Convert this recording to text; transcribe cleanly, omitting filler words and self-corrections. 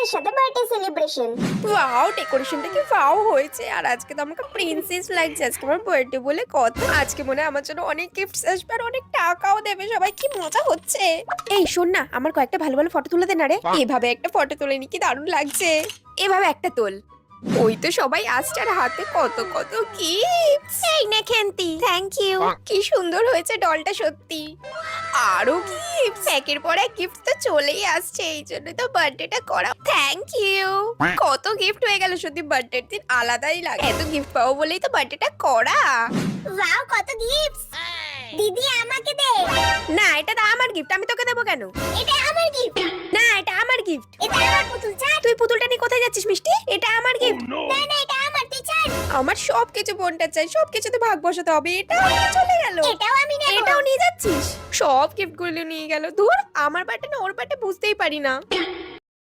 ফ্রেন্ডদের সাথে birthday celebration. Wow, ডেকোরেশনটা কি ওয়াও হয়েছে। আর আজকে তো আমাকে প্রিন্সেস লাগছে, আজকে আমার বার্থডে বলে কথা। আজকে মনে হয় আমার জন্য অনেক গিফটস আসবে আর অনেক টাকাও দেবে সবাই, কি মজা হচ্ছে। এই শোন না, আমার কয়েকটা ভালো ভালো ফটো তুলে দে না রে। এভাবে একটা ফটো তুলে নি, কি দারুণ লাগছে। এভাবে একটা তোল। ওই তো সবাই আসছে আর হাতে কত কত গিফটস। এই নে খেন্তি, থ্যাংক ইউ। কি সুন্দর হয়েছে ডলটা সত্যি। আরো গিফট, একের পর এক গিফট তো চলেই আসছে, এই জন্য তো বার্থডেটা করা। Thank you. কত গিফট হয়ে গেল, সত্যি বার্থডের দিন আলাদাই লাগে। এত গিফট পাবো বলেই তো বার্থডেটা করা। ওয়াও, কত গিফটস! দিদি আমাকে দে। না, এটা তো আমার গিফট, আমি তোকে দেবো কেন? এটা আমার গিফট। না, এটা আমার গিফট। এটা আমার পুতুল, ছাড়। তুই পুতুলটা নিয়ে কোথায় যাচ্ছিস মিষ্টি? এটা আমার গিফট। না না, এটা আমার, তুই ছাড়। আমার সবকিছু বোনটা চাই, সবকিছুতে ভাগ বসাতে হবে। এটা নিয়ে চলে গেল। এটাও আমি নেব। এটাও নিয়ে যাচ্ছিস? সব গিফট গুলো নিয়ে গেল। ধুর, আমার বার্থডে না ওর বার্থডে বুঝতেই পারি না।